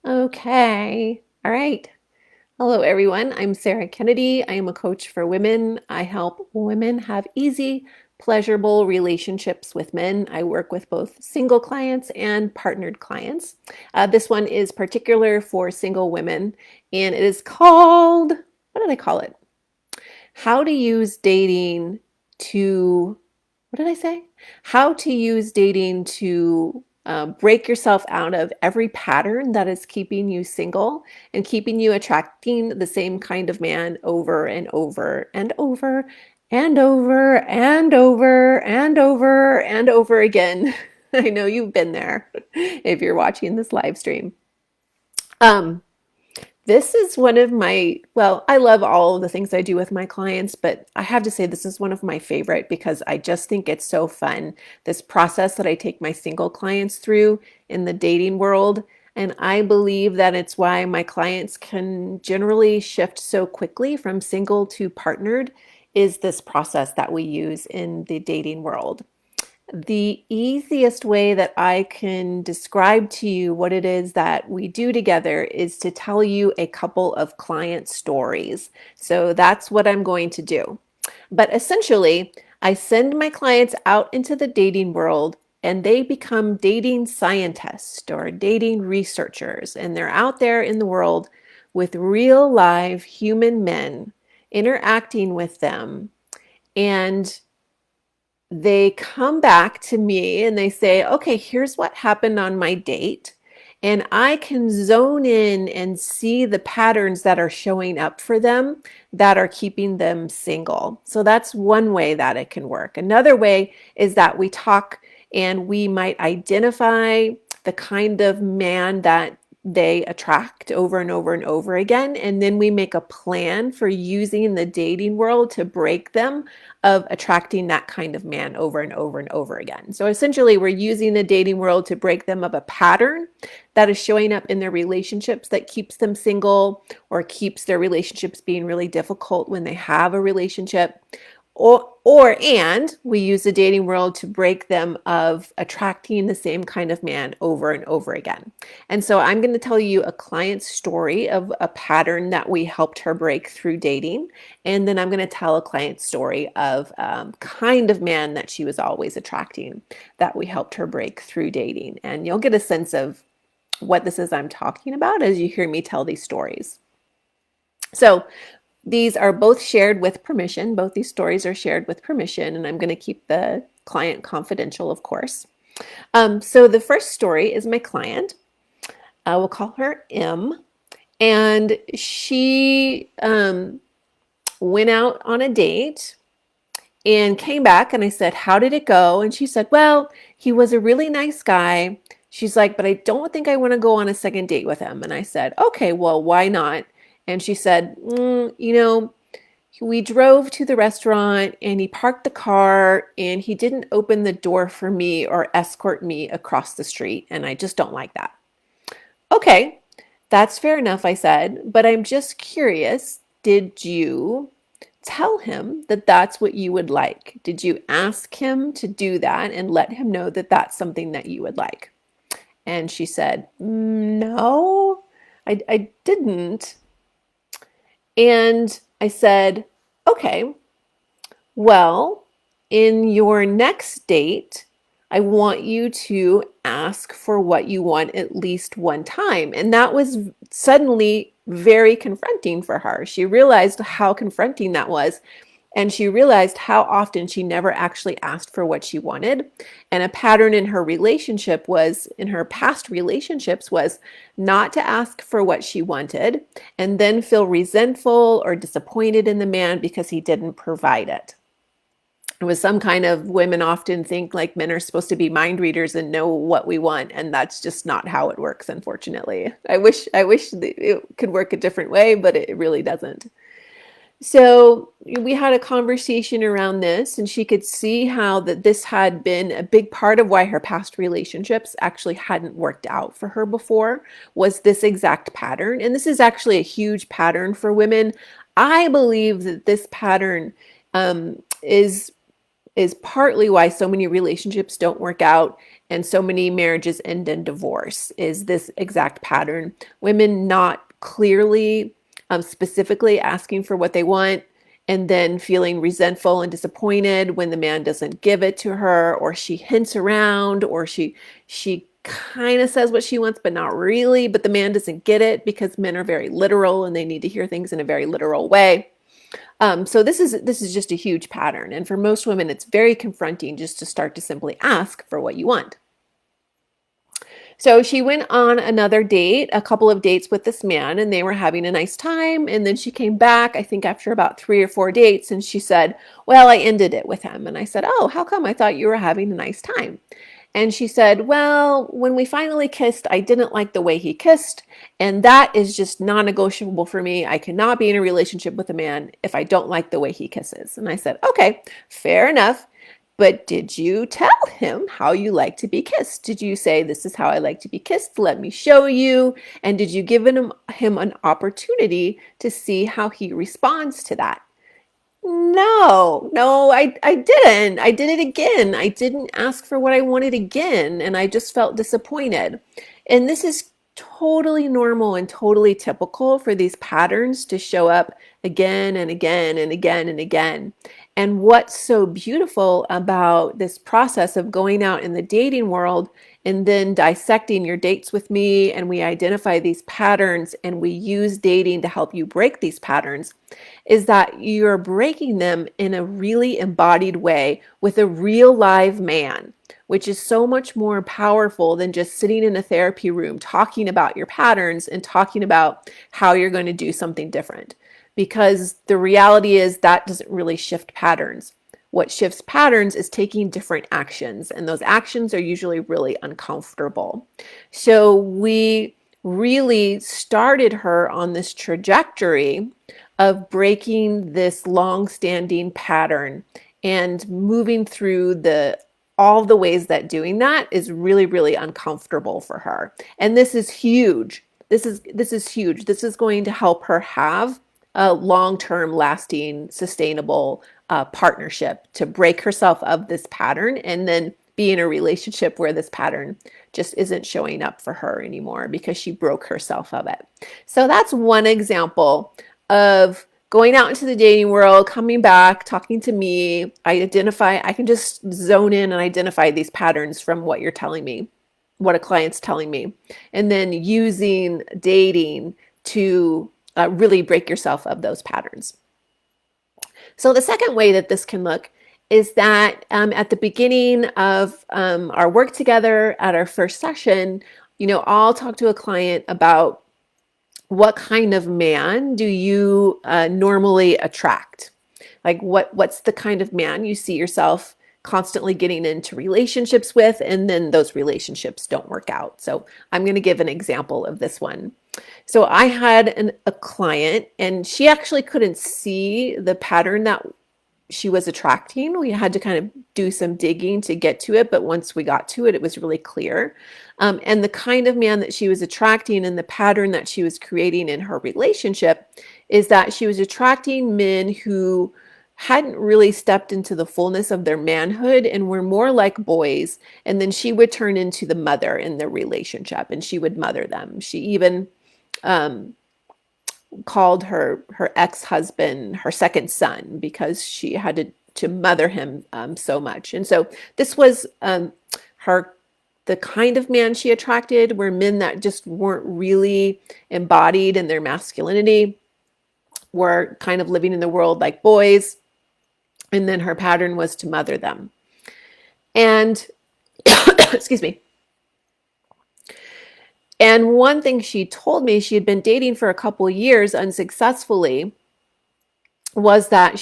Okay. All right. Hello, everyone. I'm Sarah Kennedy. I am a coach for women. I help women have easy, pleasurable relationships with men. I work with both single clients and partnered clients. This one is particular for single women, and it is called, what did I call it? How to use dating to, what did I say? How to use dating to break yourself out of every pattern that is keeping you single and keeping you attracting the same kind of man over and over and over and over and over and over and over again. I know you've been there if you're watching this live stream. Um, this is one of my, well, I love all of the things I do with my clients, but I have to say this is one of my favorite because I just think it's so fun. This process that I take my single clients through in the dating world. And I believe that it's why my clients can generally shift so quickly from single to partnered is this process that we use in the dating world. The easiest way that I can describe to you what it is that we do together is to tell you a couple of client stories. So that's what I'm going to do. But essentially, I send my clients out into the dating world and they become dating scientists or dating researchers. And they're out there in the world with real live human men interacting with them. And they come back to me and they say, okay, here's what happened on my date. And I can zone in and see the patterns that are showing up for them that are keeping them single. So that's one way that it can work. Another way is that we talk and we might identify the kind of man that they attract over and over and over again. And then we make a plan for using the dating world to break them of attracting that kind of man over and over and over again. So essentially, we're using the dating world to break them of a pattern that is showing up in their relationships that keeps them single or keeps their relationships being really difficult when they have a relationship. And we use the dating world to break them of attracting the same kind of man over and over again. And so I'm going to tell you a client's story of a pattern that we helped her break through dating. And then I'm going to tell a client's story of kind of man that she was always attracting that we helped her break through dating. And you'll get a sense of what this is I'm talking about as you hear me tell these stories. So these are both shared with permission. Both these stories are shared with permission, and I'm going to keep the client confidential, of course. So the first story is my client. We'll call her M. And she went out on a date and came back, and I said, how did it go? And she said, well, he was a really nice guy. She's like, but I don't think I want to go on a second date with him. And I said, okay, well, why not? And she said, we drove to the restaurant and he parked the car and he didn't open the door for me or escort me across the street. And I just don't like that. Okay, that's fair enough, I said, but I'm just curious, did you tell him that that's what you would like? Did you ask him to do that and let him know that that's something that you would like? And she said, no, I didn't. And I said, okay, well, in your next date, I want you to ask for what you want at least one time. And that was suddenly very confronting for her. She realized how confronting that was. And she realized how often she never actually asked for what she wanted. And a pattern in her relationship was, in her past relationships, was not to ask for what she wanted and then feel resentful or disappointed in the man because he didn't provide it. It was some kind of, women often think like men are supposed to be mind readers and know what we want, and that's just not how it works, unfortunately. I wish it could work a different way, but it really doesn't. So we had a conversation around this, and she could see how that this had been a big part of why her past relationships actually hadn't worked out for her before, was this exact pattern. And this is actually a huge pattern for women. I believe that this pattern is partly why so many relationships don't work out. and so many marriages end in divorce is this exact pattern. Women not clearly, specifically asking for what they want, and then feeling resentful and disappointed when the man doesn't give it to her, or she hints around, or she kind of says what she wants but not really, but the man doesn't get it because men are very literal and they need to hear things in a very literal way. So this is just a huge pattern, and for most women it's very confronting just to start to simply ask for what you want. So she went on another date, a couple of dates with this man, and they were having a nice time. And then she came back, I think after about 3 or 4 dates, and she said, well, I ended it with him. And I said, oh, how come? I thought you were having a nice time. And she said, well, when we finally kissed, I didn't like the way he kissed. And that is just non-negotiable for me. I cannot be in a relationship with a man if I don't like the way he kisses. And I said, okay, fair enough. But did you tell him how you like to be kissed? Did you say, this is how I like to be kissed? Let me show you. And did you give him an opportunity to see how he responds to that? No, I didn't. I did it again. I didn't ask for what I wanted again, and I just felt disappointed. And this is totally normal and totally typical for these patterns to show up again and again and again and again. And what's so beautiful about this process of going out in the dating world and then dissecting your dates with me, and we identify these patterns and we use dating to help you break these patterns, is that you're breaking them in a really embodied way with a real live man, which is so much more powerful than just sitting in a therapy room talking about your patterns and talking about how you're going to do something different. Because the reality is that doesn't really shift patterns. What shifts patterns is taking different actions, and those actions are usually really uncomfortable. So we really started her on this trajectory of breaking this long-standing pattern and moving through all the ways that doing that is really, really uncomfortable for her. And this is huge. This is huge. This is going to help her have a long-term, lasting, sustainable partnership to break herself of this pattern and then be in a relationship where this pattern just isn't showing up for her anymore because she broke herself of it. So that's one example of going out into the dating world, coming back, talking to me. I can just zone in and identify these patterns from what you're telling me, what a client's telling me, and then using dating to really break yourself of those patterns. So the second way that this can look is that at the beginning of our work together at our first session, I'll talk to a client about what kind of man do you normally attract? Like what's the kind of man you see yourself constantly getting into relationships with, and then those relationships don't work out. So I'm going to give an example of this one. So I had a client, and she actually couldn't see the pattern that she was attracting. We had to kind of do some digging to get to it, but once we got to it, it was really clear. And the kind of man that she was attracting and the pattern that she was creating in her relationship is that she was attracting men who hadn't really stepped into the fullness of their manhood and were more like boys. And then she would turn into the mother in the relationship, and she would mother them. She even called her ex-husband her second son because she had to mother him so much. And so this was the kind of man she attracted were men that just weren't really embodied in their masculinity, were kind of living in the world like boys. And then her pattern was to mother them. And excuse me. And one thing she told me, she had been dating for a couple of years unsuccessfully, was that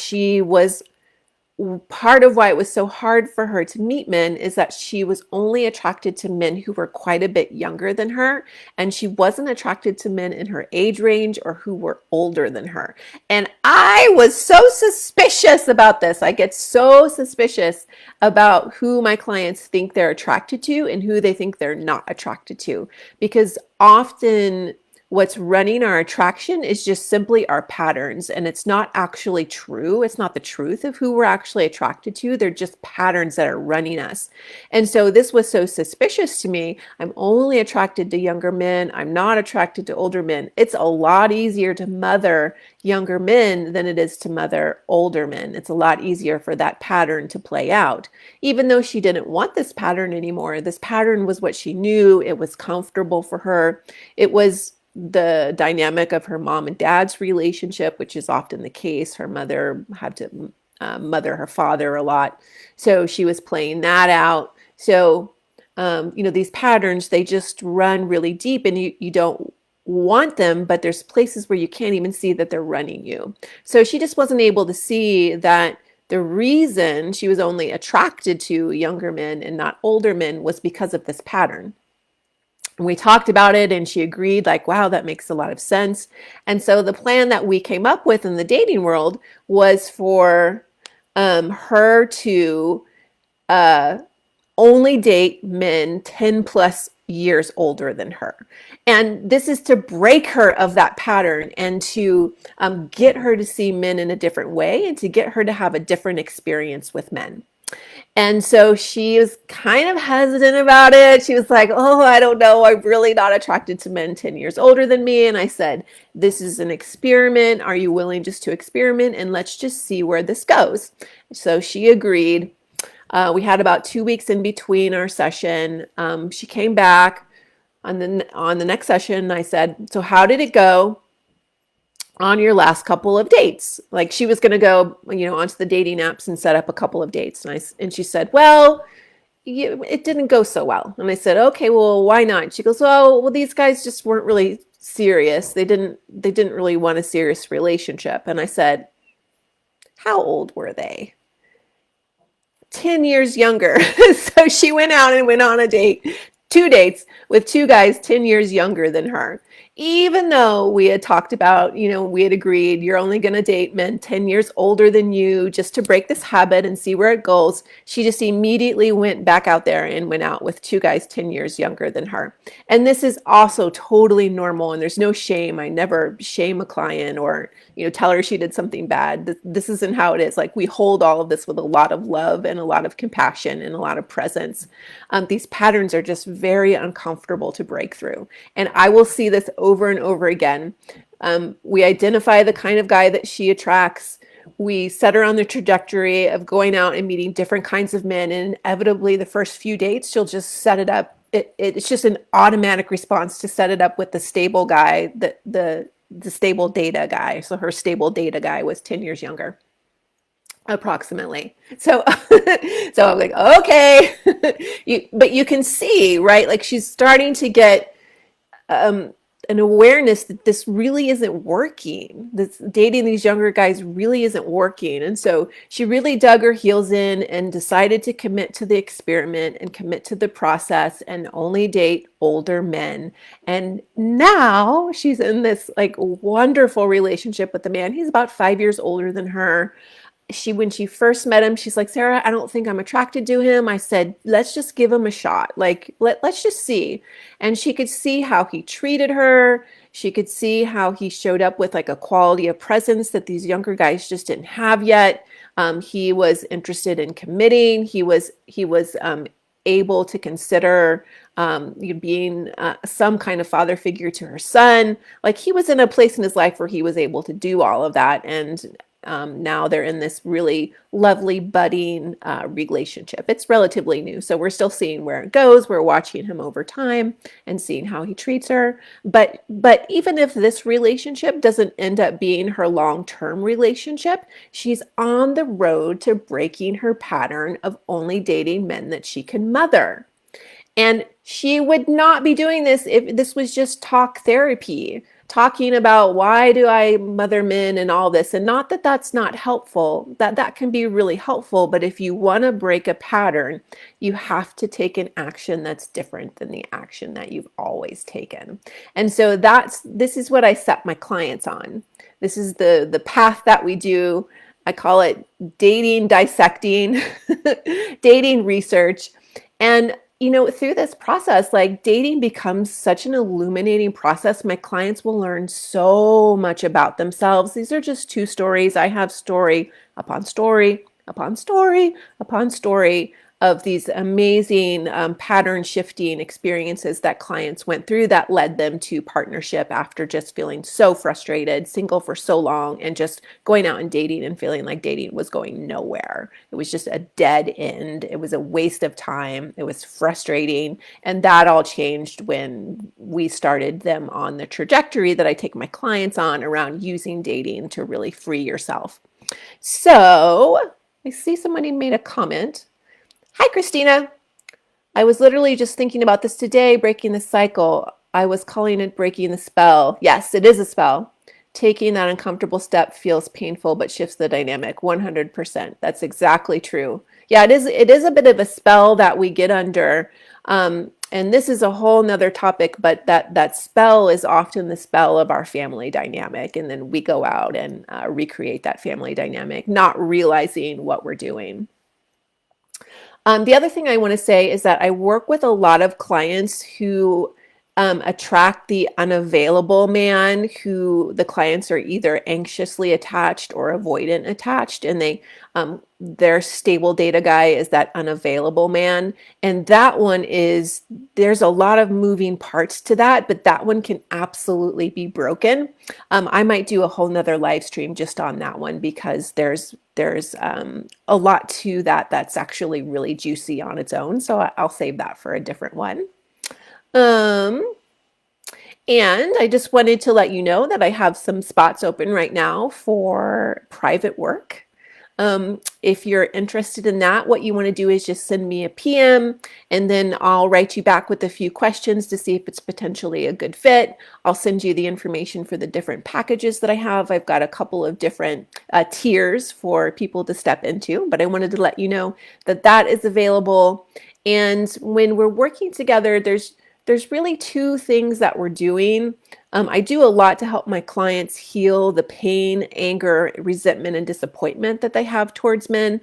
part of why it was so hard for her to meet men is that she was only attracted to men who were quite a bit younger than her, and she wasn't attracted to men in her age range or who were older than her. And I was so suspicious about this. I get so suspicious about who my clients think they're attracted to and who they think they're not attracted to, because often what's running our attraction is just simply our patterns, and it's not actually true. It's not the truth of who we're actually attracted to. They're just patterns that are running us. And so this was so suspicious to me. I'm only attracted to younger men. I'm not attracted to older men. It's a lot easier to mother younger men than it is to mother older men. It's a lot easier for that pattern to play out. Even though she didn't want this pattern anymore, this pattern was what she knew. It was comfortable for her. It was the dynamic of her mom and dad's relationship, which is often the case. Her mother had to mother her father a lot. So she was playing that out. So, these patterns, they just run really deep, and you don't want them, but there's places where you can't even see that they're running you. So she just wasn't able to see that the reason she was only attracted to younger men and not older men was because of this pattern. And we talked about it, and she agreed, like, wow, that makes a lot of sense. And so the plan that we came up with in the dating world was for her to only date men 10 plus years older than her. And this is to break her of that pattern and to get her to see men in a different way and to get her to have a different experience with men. And so she was kind of hesitant about it. She was like, oh, I don't know. I'm really not attracted to men 10 years older than me. And I said, this is an experiment. Are you willing just to experiment? And let's just see where this goes. So she agreed. We had about 2 weeks in between our session. She came back on the next session. I said, so how did it go on your last couple of dates? Like, she was going to go, onto the dating apps and set up a couple of dates. And she said, well, it didn't go so well. And I said, okay, well, why not? She goes, well, these guys just weren't really serious. They didn't really want a serious relationship. And I said, how old were they? 10 years younger. So she went out and went on a date, 2 dates with 2 guys 10 years younger than her. Even though we had talked about, we had agreed, you're only going to date men 10 years older than you just to break this habit and see where it goes. She just immediately went back out there and went out with 2 guys 10 years younger than her. And this is also totally normal, and there's no shame. I never shame a client or, tell her she did something bad. This isn't how it is. Like, we hold all of this with a lot of love and a lot of compassion and a lot of presence. These patterns are just very uncomfortable to break through. And I will see this over and over again. We identify the kind of guy that she attracts. We set her on the trajectory of going out and meeting different kinds of men. And inevitably, the first few dates, she'll just set it up. It's just an automatic response to set it up with the stable guy, the stable data guy. So her stable data guy was 10 years younger, approximately. So, so I'm like, okay, but you can see, right? Like, she's starting to get an awareness that this really isn't working. This dating these younger guys really isn't working. And so she really dug her heels in and decided to commit to the experiment and commit to the process and only date older men. And now she's in this like wonderful relationship with the man. He's about 5 years older than her. When she first met him, she's like, Sarah, I don't think I'm attracted to him. I said, let's just give him a shot. Like, let's just see. And she could see how he treated her. She could see how he showed up with like a quality of presence that these younger guys just didn't have yet. He was interested in committing. He was able to consider being some kind of father figure to her son. Like, he was in a place in his life where he was able to do all of that. And now they're in this really lovely budding relationship. It's relatively new, so we're still seeing where it goes. We're watching him over time and seeing how he treats her. But even if this relationship doesn't end up being her long-term relationship, she's on the road to breaking her pattern of only dating men that she can mother. And she would not be doing this if this was just talk therapy, talking about why do I mother men and all this. And not that that's not helpful, that can be really helpful. But if you want to break a pattern, you have to take an action that's different than the action that you've always taken. And so this is what I set my clients on. This is the path that we do. I call it dating dissecting, dating research. And through this process, like dating becomes such an illuminating process. My clients will learn so much about themselves. These are just two stories. I have story upon story upon story upon story of these amazing pattern shifting experiences that clients went through that led them to partnership after just feeling so frustrated, single for so long, and just going out and dating and feeling like dating was going nowhere. It was just a dead end. It was a waste of time. It was frustrating. And that all changed when we started them on the trajectory that I take my clients on around using dating to really free yourself. So I see somebody made a comment. Hi, Christina. I was literally just thinking about this today, breaking the cycle. I was calling it breaking the spell. Yes, it is a spell. Taking that uncomfortable step feels painful, but shifts the dynamic 100%. That's exactly true. Yeah, it is a bit of a spell that we get under. And this is a whole nother topic, but that spell is often the spell of our family dynamic. And then we go out and recreate that family dynamic, not realizing what we're doing. The other thing I want to say is that I work with a lot of clients who attract the unavailable man, who the clients are either anxiously attached or avoidant attached, and their stable data guy is that unavailable man. And that one there's a lot of moving parts to that, but that one can absolutely be broken. I might do a whole nother live stream just on that one because there's a lot to that that's actually really juicy on its own. So I'll save that for a different one. And I just wanted to let you know that I have some spots open right now for private work. If you're interested in that, what you want to do is just send me a PM and then I'll write you back with a few questions to see if it's potentially a good fit. I'll send you the information for the different packages that I have. I've got a couple of different tiers for people to step into, but I wanted to let you know that that is available. And when we're working together, there's really two things that we're doing. I do a lot to help my clients heal the pain, anger, resentment, and disappointment that they have towards men.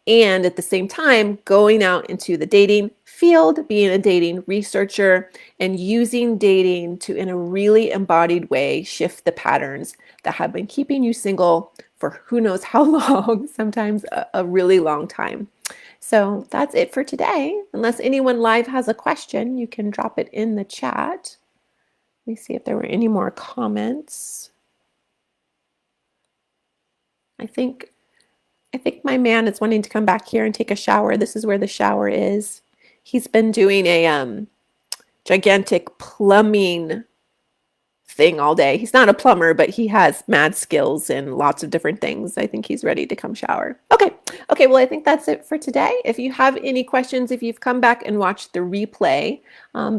And at the same time, going out into the dating field, being a dating researcher, and using dating to, in a really embodied way, shift the patterns that have been keeping you single for who knows how long, sometimes a really long time. So that's it for today. Unless anyone live has a question, you can drop it in the chat. Let me see if there were any more comments. I think my man is wanting to come back here and take a shower. This is where the shower is. He's been doing a gigantic plumbing thing all day. He's not a plumber, but he has mad skills in lots of different things. I think he's ready to come shower. Okay, well, I think that's it for today. If you have any questions, if you've come back and watched the replay,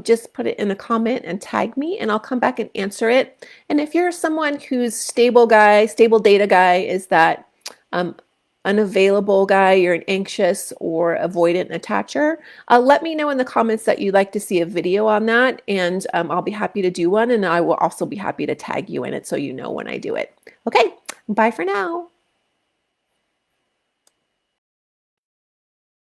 just put it in a comment and tag me and I'll come back and answer it. And if you're someone who's stable data guy is that unavailable guy, you're an anxious or avoidant attacher, let me know in the comments that you'd like to see a video on that, and I'll be happy to do one, and I will also be happy to tag you in it so you know when I do it. Okay, bye for now.